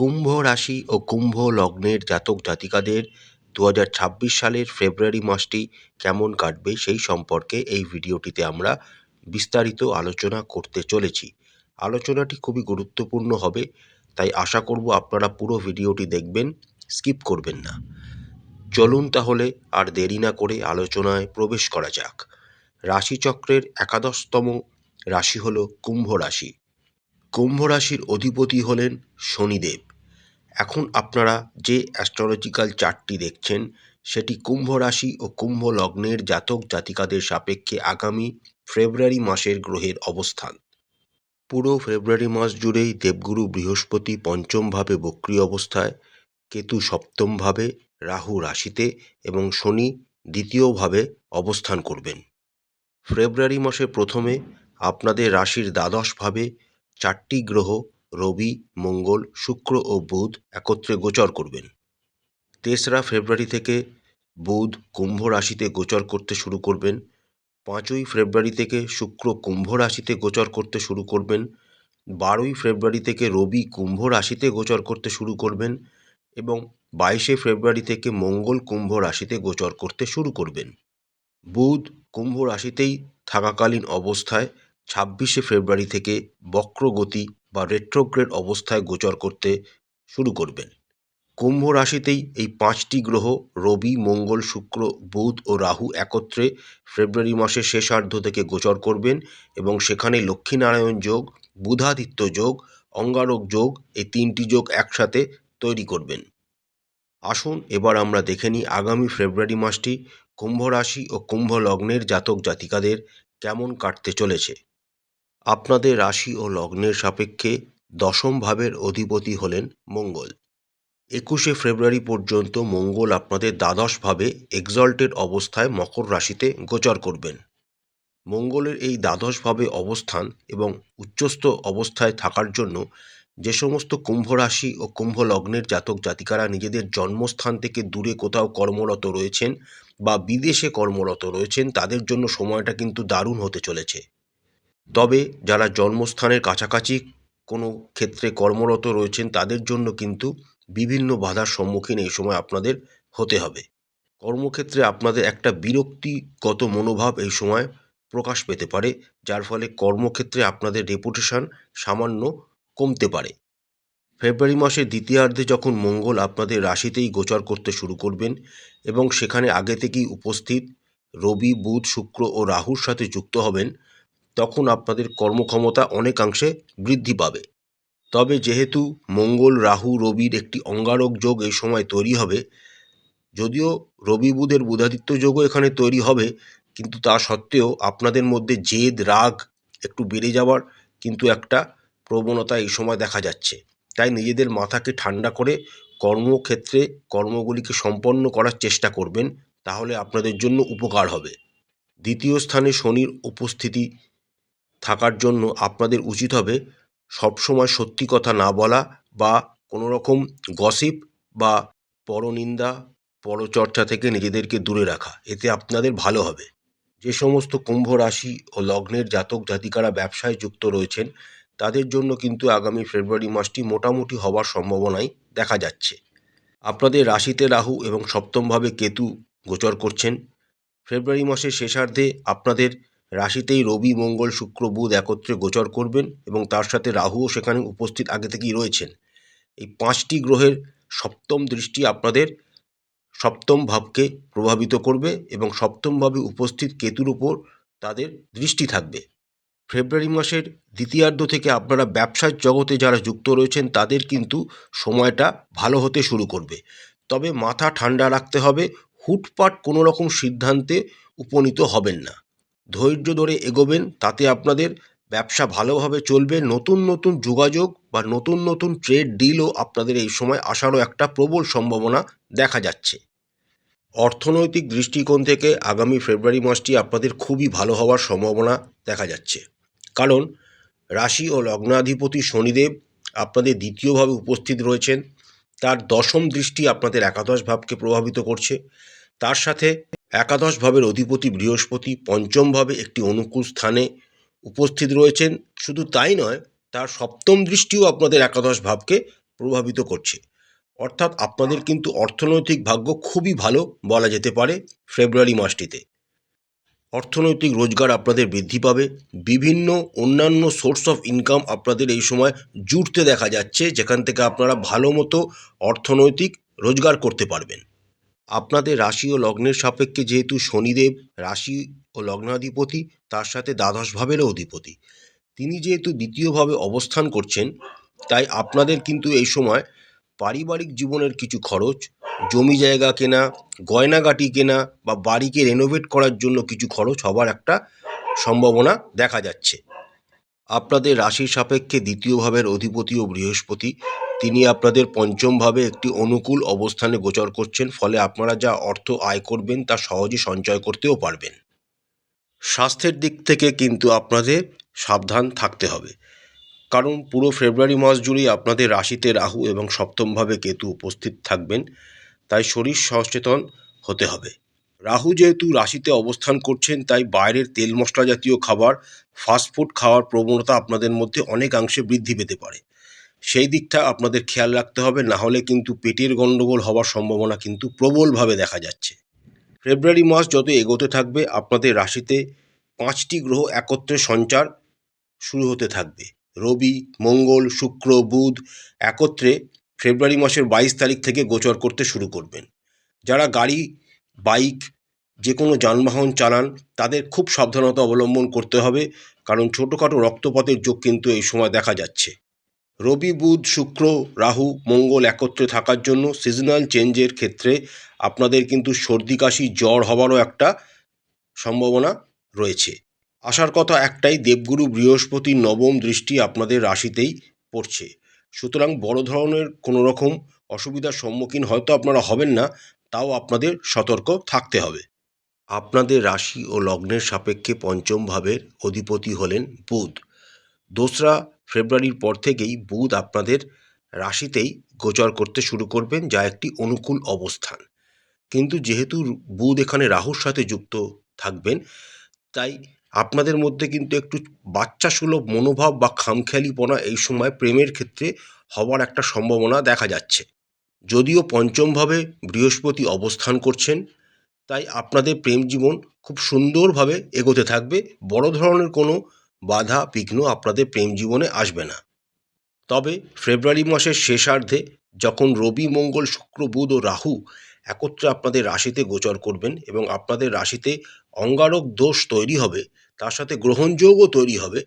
কুম্ভ রাশি ও কুম্ভ লগ্নের জাতক জাতিকাদের 2026 সালের ফেব্রুয়ারি মাসটি কেমন কাটবে সেই সম্পর্কে এই ভিডিওটিতে আমরা বিস্তারিত আলোচনা করতে চলেছি। আলোচনাটি খুবই গুরুত্বপূর্ণ হবে, তাই আশা করব আপনারা পুরো ভিডিওটি দেখবেন, স্কিপ করবেন না। চলুন তাহলে আর দেরি না করে আলোচনায় প্রবেশ করা যাক। রাশিচক্রের একাদশতম রাশি হল কুম্ভ রাশি। কুম্ভ রাশির অধিপতি হলেন শনিদেব। এখন আপনারা যে অ্যাস্ট্রোলজিক্যাল চার্টটি দেখছেন সেটি কুম্ভ রাশি ও কুম্ভ লগ্নের জাতক জাতিকাদের সাপেক্ষে আগামী ফেব্রুয়ারি মাসের গ্রহের অবস্থান। পুরো ফেব্রুয়ারি মাস জুড়েই দেবগুরু বৃহস্পতি পঞ্চম ভাবে বক্রী অবস্থায়, কেতু সপ্তম ভাবে, রাহু রাশিতে এবং শনি দ্বিতীয় ভাবে অবস্থান করবেন। ফেব্রুয়ারি মাসে প্রথমে আপনাদের রাশির দ্বাদশ ভাবে চারটি গ্রহ রবি, মঙ্গল, শুক্র ও বুধ একত্রে গোচর করবেন। 3রা ফেব্রুয়ারি থেকে বুধ কুম্ভ রাশিতে গোচর করতে শুরু করবেন। 5ই ফেব্রুয়ারি থেকে শুক্র কুম্ভ রাশিতে গোচর করতে শুরু করবেন। 12ই ফেব্রুয়ারি থেকে রবি কুম্ভ রাশিতে গোচর করতে শুরু করবেন এবং 22শে ফেব্রুয়ারি থেকে মঙ্গল কুম্ভ রাশিতে গোচর করতে শুরু করবেন। বুধ কুম্ভ রাশিতেই থাকাকালীন অবস্থায় 26শে ফেব্রুয়ারি থেকে বক্রগতি বা রেট্রোগ্রেড অবস্থায় গোচর করতে শুরু করবেন। কুম্ভ রাশিতেই এই 5টি গ্রহ রবি, মঙ্গল, শুক্র, বুধ ও রাহু একত্রে ফেব্রুয়ারি মাসের শেষার্ধ থেকে গোচর করবেন এবং সেখানে লক্ষ্মীনারায়ণ যোগ, বুধাদিত্য যোগ, অঙ্গারক যোগ, এই 3টি যোগ একসাথে তৈরি করবেন। আসুন এবার আমরা দেখে নিই আগামী ফেব্রুয়ারি মাসটি কুম্ভ রাশি ও কুম্ভ লগ্নের জাতক জাতিকাদের কেমন কাটতে চলেছে। আপনাদের রাশি ও লগ্নের সাপেক্ষে দশম ভাবের অধিপতি হলেন মঙ্গল। 21শে ফেব্রুয়ারি পর্যন্ত মঙ্গল আপনাদের দ্বাদশ ভাবে এক্সল্টেড অবস্থায় মকর রাশিতে গোচর করবেন। মঙ্গলের এই দ্বাদশ ভাবে অবস্থান এবং উচ্চস্থ অবস্থায় থাকার জন্য যে সমস্ত কুম্ভ রাশি ও কুম্ভ লগ্নের জাতক জাতিকারা নিজেদের জন্মস্থান থেকে দূরে কোথাও কর্মরত রয়েছেন বা বিদেশে কর্মরত রয়েছেন তাদের জন্য সময়টা কিন্তু দারুণ হতে চলেছে। তবে যারা জন্মস্থানের কাছাকাছি কোনো ক্ষেত্রে কর্মরত রয়েছেন তাদের জন্য কিন্তু বিভিন্ন বাধার সম্মুখীন এই সময় আপনাদের হতে হবে। কর্মক্ষেত্রে আপনাদের একটা বিরক্তিগত মনোভাব এই সময় প্রকাশ পেতে পারে, যার ফলে কর্মক্ষেত্রে আপনাদের রেপুটেশন সামান্য কমতে পারে। ফেব্রুয়ারি মাসের দ্বিতীয়ার্ধে যখন মঙ্গল আপনাদের রাশিতেই গোচর করতে শুরু করবেন এবং সেখানে আগে থেকেই উপস্থিত রবি, বুধ, শুক্র ও রাহুর সাথে যুক্ত হবেন, তখন আপনাদের কর্মক্ষমতা অনেকাংশে বৃদ্ধি পাবে। তবে যেহেতু মঙ্গল, রাহু, রবির একটি অঙ্গারক যোগ এই সময় তৈরি হবে, যদিও রবি বুধের বুধাদিত্য যোগও এখানে তৈরি হবে, কিন্তু তা সত্ত্বেও আপনাদের মধ্যে জেদ, রাগ একটু বেড়ে যাওয়ার কিন্তু একটা প্রবণতা এই সময় দেখা যাচ্ছে। তাই নিজেদের মাথাকে ঠান্ডা করে কর্মক্ষেত্রে কর্মগুলিকে সম্পন্ন করার চেষ্টা করবেন, তাহলে আপনাদের জন্য উপকার হবে। দ্বিতীয় স্থানে শনির উপস্থিতি থাকার জন্য আপনাদের উচিত হবে সবসময় সত্যি কথা না বলা বা কোনো রকম গসিপ বা পরনিন্দা, পরচর্চা থেকে নিজেদেরকে দূরে রাখা, এতে আপনাদের ভালো হবে। যে সমস্ত কুম্ভ রাশি ও লগ্নের জাতক জাতিকারা ব্যবসায় যুক্ত রয়েছেন তাদের জন্য কিন্তু আগামী ফেব্রুয়ারি মাসটি মোটামুটি হওয়ার সম্ভাবনাই দেখা যাচ্ছে। আপনাদের রাশিতে রাহু এবং সপ্তমভাবে কেতু গোচর করছেন। ফেব্রুয়ারি মাসের শেষার্ধে আপনাদের রাশিতেই রবি, মঙ্গল, শুক্র, বুধ একত্রে গোচর করবেন এবং তার সাথে রাহুও সেখানে উপস্থিত আগে থেকেই রয়েছেন। এই 5টি গ্রহের সপ্তম দৃষ্টি আপনাদের সপ্তম ভাবকে প্রভাবিত করবে এবং সপ্তমভাবে উপস্থিত কেতুর উপর তাদের দৃষ্টি থাকবে। ফেব্রুয়ারি মাসের দ্বিতীয়ার্ধ থেকে আপনারা ব্যবসার জগতে যারা যুক্ত রয়েছেন তাদের কিন্তু সময়টা ভালো হতে শুরু করবে। তবে মাথা ঠান্ডা রাখতে হবে, হুটপাট কোনো রকম সিদ্ধান্তে উপনীত হবেন না। ধৈর্য ধরে এগোবেন, তাতে আপনাদের ব্যবসা ভালোভাবে চলবে। নতুন নতুন যোগাযোগ বা নতুন নতুন ট্রেড ডিলও আপনাদের এই সময় আসারও একটা প্রবল সম্ভাবনা দেখা যাচ্ছে। অর্থনৈতিক দৃষ্টিকোণ থেকে আগামী ফেব্রুয়ারি মাসটি আপনাদের খুবই ভালো হওয়ার সম্ভাবনা দেখা যাচ্ছে, কারণ রাশি ও লগ্নাধিপতি শনিদেব আপনাদের দ্বিতীয়ভাবে উপস্থিত রয়েছেন। তার দশম দৃষ্টি আপনাদের একাদশ ভাবকে প্রভাবিত করছে। তার সাথে একাদশ ভাবের অধিপতি বৃহস্পতি পঞ্চমভাবে একটি অনুকূল স্থানে উপস্থিত রয়েছেন। শুধু তাই নয়, তার সপ্তম দৃষ্টিও আপনাদের একাদশ ভাবকে প্রভাবিত করছে। অর্থাৎ আপনাদের কিন্তু অর্থনৈতিক ভাগ্য খুবই ভালো বলা যেতে পারে ফেব্রুয়ারি মাসটিতে। অর্থনৈতিক রোজগার আপনাদের বৃদ্ধি পাবে। বিভিন্ন অন্যান্য সোর্স অফ ইনকাম আপনাদের এই সময় জুটতে দেখা যাচ্ছে, যেখান থেকে আপনারা ভালো মতো অর্থনৈতিক রোজগার করতে পারবেন। আপনাদের রাশি ও লগ্নের সাপেক্ষে যেহেতু শনিদেব রাশি ও লগ্নাধিপতি, তার সাথে দ্বাদশ ভাবেরও অধিপতি, তিনি যেহেতু দ্বিতীয়ভাবে অবস্থান করছেন, তাই আপনাদের কিন্তু এই সময় পারিবারিক জীবনের কিছু খরচ, জমি জায়গা কেনা, গয়নাগাটি কেনা বা বাড়িকে রেনোভেট করার জন্য কিছু খরচ হবার একটা সম্ভাবনা দেখা যাচ্ছে। আপনাদের রাশির সাপেক্ষে দ্বিতীয় ভাবের অধিপতি ও বৃহস্পতি, তিনি আপনাদের পঞ্চম ভাবে একটি অনুকূল অবস্থানে গোচর করছেন, ফলে আপনারা যা অর্থ আয় করবেন তা সহজে সঞ্চয় করতেও পারবেন। স্বাস্থ্যের দিক থেকে কিন্তু আপনাদের সাবধান থাকতে হবে, কারণ পুরো ফেব্রুয়ারি মাস জুড়েই আপনাদের রাশিতে রাহু এবং সপ্তমভাবে কেতু উপস্থিত থাকবেন, তাই শরীর সচেতন হতে হবে। রাহু যেহেতু রাশিতে অবস্থান করছেন, তাই বাইরের তেল মশলা জাতীয় খাবার, ফাস্টফুড খাওয়ার প্রবণতা আপনাদের মধ্যে অনেকাংশে বৃদ্ধি পেতে পারে। সেই দিকটা আপনাদের খেয়াল রাখতে হবে, না হলে কিন্তু পেটের গণ্ডগোল হওয়ার সম্ভাবনা কিন্তু প্রবলভাবে দেখা যাচ্ছে। ফেব্রুয়ারি মাস যত এগোতে থাকবে, আপনাদের রাশিতে 5টি গ্রহ একত্রে সঞ্চার শুরু হতে থাকবে। রবি, মঙ্গল, শুক্র, বুধ একত্রে ফেব্রুয়ারি মাসের 22 তারিখ থেকে গোচর করতে শুরু করবেন। যারা গাড়ি, বাইক, যে কোনো যানবাহন চালান, তাদের খুব সাবধানতা অবলম্বন করতে হবে, কারণ ছোটোখাটো রক্তপাতের যোগ কিন্তু এই সময় দেখা যাচ্ছে। রবি, বুধ, শুক্র, রাহু, মঙ্গল একত্রে থাকার জন্য সিজনাল চেঞ্জের ক্ষেত্রে আপনাদের কিন্তু সর্দি কাশি জ্বর হওয়ারও একটা সম্ভাবনা রয়েছে। আসার কথা একটাই, দেবগুরু বৃহস্পতির নবম দৃষ্টি আপনাদের রাশিতেই পড়ছে। সুতরাং বড় ধরনের কোনো রকম অসুবিধার সম্মুখীন হয়তো আপনারা হবেন না, তাও আপনাদের সতর্ক থাকতে হবে। আপনাদের রাশি ও লগ্নের সাপেক্ষে পঞ্চম ভাবের অধিপতি হলেন বুধ। 2রা ফেব্রুয়ারির পর থেকেই বুধ আপনাদের রাশিতেই গোচর করতে শুরু করবেন, যা একটি অনুকূল অবস্থান। কিন্তু যেহেতু বুধ এখানে রাহুর সাথে যুক্ত থাকবেন, তাই আপনাদের মধ্যে কিন্তু একটু বাচ্চা সুলভ মনোভাব বা খামখেয়ালিপনা এই সময় প্রেমের ক্ষেত্রে হওয়ার একটা সম্ভাবনা দেখা যাচ্ছে। যদিও পঞ্চমভাবে বৃহস্পতি অবস্থান করছেন, তাই আপনাদের প্রেম জীবন খুব সুন্দরভাবে এগোতে থাকবে। বড় ধরনের কোনো বাধা বিঘ্ন আপনাদের প্রেম জীবনে আসবে না। তবে ফেব্রুয়ারি মাসের শেষার্ধে যখন রবি, মঙ্গল, শুক্র, বুধ ও রাহু একত্রে আপনাদের রাশিতে গোচর করবেন এবং আপনাদের রাশিতে অঙ্গারক দোষ তৈরি হবে, তার সাথে গ্রহণযোগও তৈরি হবে,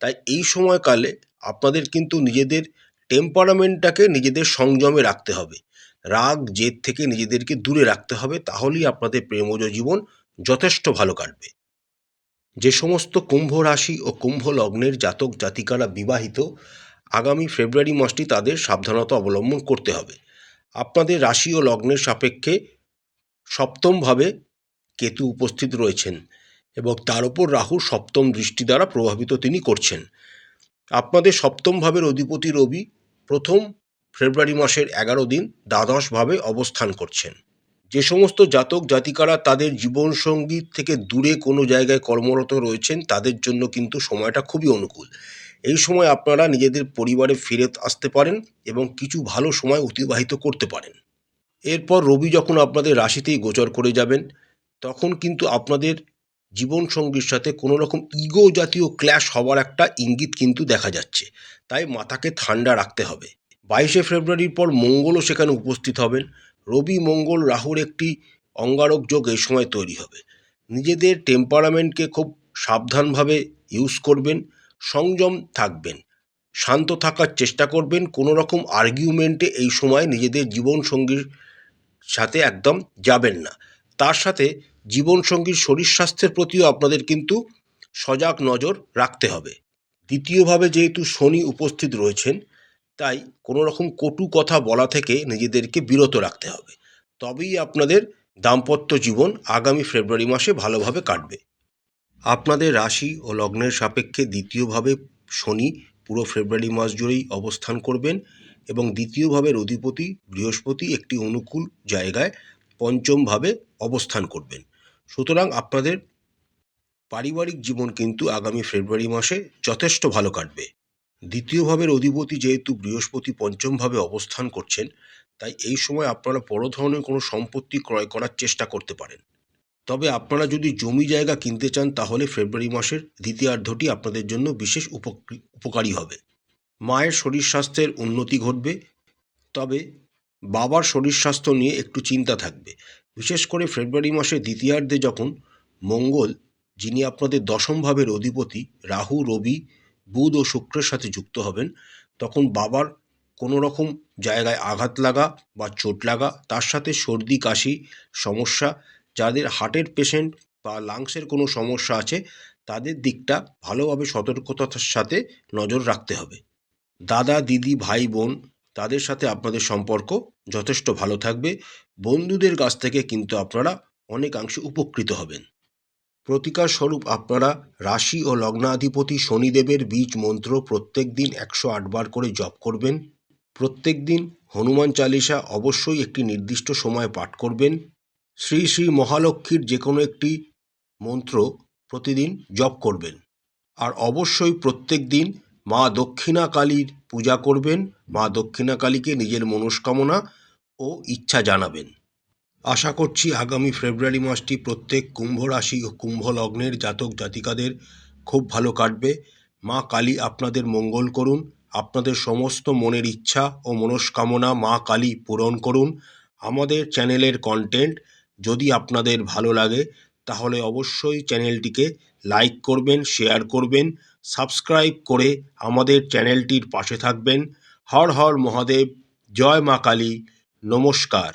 তাই এই সময়কালে আপনাদের কিন্তু নিজেদের টেম্পারামেন্টটাকে নিজেদের সংযমে রাখতে হবে। রাগ জেদ থেকে নিজেদেরকে দূরে রাখতে হবে, তাহলেই আপনাদের প্রেমজ জীবন যথেষ্ট ভালো কাটবে। যে সমস্ত কুম্ভ রাশি ও কুম্ভ লগ্নের জাতক জাতিকারা বিবাহিত, আগামী ফেব্রুয়ারি মাসটি তাদের সাবধানতা অবলম্বন করতে হবে। আপনাদের রাশি ও লগ্নের সাপেক্ষে সপ্তমভাবে কেতু উপস্থিত রয়েছেন এবং তার উপর রাহু সপ্তম দৃষ্টি দ্বারা প্রভাবিত তিনি করছেন। আপনাদের সপ্তম ভাবের অধিপতি রবি প্রথম ফেব্রুয়ারি মাসের 11 দিন দ্বাদশভাবে অবস্থান করছেন। যে সমস্ত জাতক জাতিকারা তাদের জীবনসঙ্গী থেকে দূরে কোনো জায়গায় কর্মরত রয়েছেন, তাদের জন্য কিন্তু সময়টা খুবই অনুকূল। এই সময় আপনারা নিজেদের পরিবারে ফিরে আসতে পারেন এবং কিছু ভালো সময় অতিবাহিত করতে পারেন। এরপর রবি যখন আপনাদের রাশিতেই গোচর করে যাবেন, তখন কিন্তু আপনাদের জীবনসঙ্গীর সাথে কোনো রকম ইগো জাতীয় ক্ল্যাশ হওয়ার একটা ইঙ্গিত কিন্তু দেখা যাচ্ছে, তাই মাথাকে ঠান্ডা রাখতে হবে। 22শে ফেব্রুয়ারির পর মঙ্গলও সেখানে উপস্থিত হবেন। রবি, মঙ্গল, রাহুর একটি অঙ্গারক যোগ এই সময় তৈরি হবে। নিজেদের টেম্পারামেন্টকে খুব সাবধানভাবে ইউজ করবেন, সংযম থাকবেন, শান্ত থাকার চেষ্টা করবেন। কোনো রকম আর্গুমেন্টে এই সময় নিজেদের জীবনসঙ্গীর সাথে একদম যাবেন না। তার সাথে জীবনসঙ্গীর শরীর স্বাস্থ্যের প্রতিও আপনাদের কিন্তু সজাগ নজর রাখতে হবে। দ্বিতীয়ভাবে যেহেতু শনি উপস্থিত রয়েছেন, তাই কোনো রকম কটু কথা বলা থেকে নিজেদেরকে বিরত রাখতে হবে। তবেই আপনাদের দাম্পত্য জীবন আগামী ফেব্রুয়ারি মাসে ভালোভাবে কাটবে। আপনাদের রাশি ও লগ্নের সাপেক্ষে দ্বিতীয়ভাবে শনি পুরো ফেব্রুয়ারি মাস জুড়েই অবস্থান করবেন এবং দ্বিতীয় ভাবের অধিপতি বৃহস্পতি একটি অনুকূল জায়গায় পঞ্চমভাবে অবস্থান করবেন। সুতরাং আপনাদের পারিবারিক জীবন কিন্তু আগামী ফেব্রুয়ারি মাসে যথেষ্ট ভালো কাটবে। দ্বিতীয় ভাবের অধিপতি যেহেতু বৃহস্পতি পঞ্চম ভাবে অবস্থান করছেন, তাই এই সময় আপনারা বড় ধরনের কোনো সম্পত্তি ক্রয় করার চেষ্টা করতে পারেন। তবে আপনারা যদি জমি জায়গা কিনতে চান তাহলে ফেব্রুয়ারি মাসের দ্বিতীয়ার্ধটি আপনাদের জন্য বিশেষ উপকারী হবে। মায়ের শরীর স্বাস্থ্যের উন্নতি ঘটবে, তবে বাবার শরীর স্বাস্থ্য নিয়ে একটু চিন্তা থাকবে। বিশেষ করে ফেব্রুয়ারি মাসের দ্বিতীয়ার্ধে যখন মঙ্গল, যিনি আপনাদের দশম ভাবের অধিপতি, রাহু, রবি, বুধ ও শুক্রের সাথে যুক্ত হবেন, তখন বাবার কোনো রকম জায়গায় আঘাত লাগা বা চোট লাগা, তার সাথে সর্দি কাশি সমস্যা, যাদের হার্টের পেশেন্ট বা লাংসের কোনো সমস্যা আছে তাদের দিকটা ভালোভাবে সতর্কতার সাথে নজর রাখতে হবে। দাদা, দিদি, ভাই, বোন, তাদের সাথে আপনাদের সম্পর্ক যথেষ্ট ভালো থাকবে। বন্ধুদের কাছ থেকে কিন্তু আপনারা অনেকাংশে উপকৃত হবেন। প্রতিকার স্বরূপ আপনারা রাশি ও লগ্নাধিপতি শনিদেবের বীজ মন্ত্র প্রত্যেক দিন 108 বার করে জপ করবেন। প্রত্যেক দিন হনুমান চালিসা অবশ্যই একটি নির্দিষ্ট সময় পাঠ করবেন। শ্রী শ্রী মহালক্ষ্মীর যে কোনো একটি মন্ত্র প্রতিদিন জপ করবেন। আর অবশ্যই প্রত্যেক দিন মা দক্ষিণা কালীর পূজা করবেন। মা দক্ষিণা কালীকে নিজের মনস্কামনা ও ইচ্ছা জানাবেন। আশা করছি আগামী ফেব্রুয়ারি মাসটি প্রত্যেক কুম্ভ রাশি ও কুম্ভ লগ্নের জাতক জাতিকাদের খুব ভালো কাটবে। মা কালী আপনাদের মঙ্গল করুন, আপনাদের সমস্ত মনের ইচ্ছা ও মনস্কামনা মা কালী পূরণ করুন। আমাদের চ্যানেলের কন্টেন্ট যদি আপনাদের ভালো লাগে তাহলে অবশ্যই চ্যানেলটিকে লাইক করবেন, শেয়ার করবেন, সাবস্ক্রাইব করে আমাদের চ্যানেলটির পাশে থাকবেন। হর হর মহাদেব, জয় মা কালী, নমস্কার।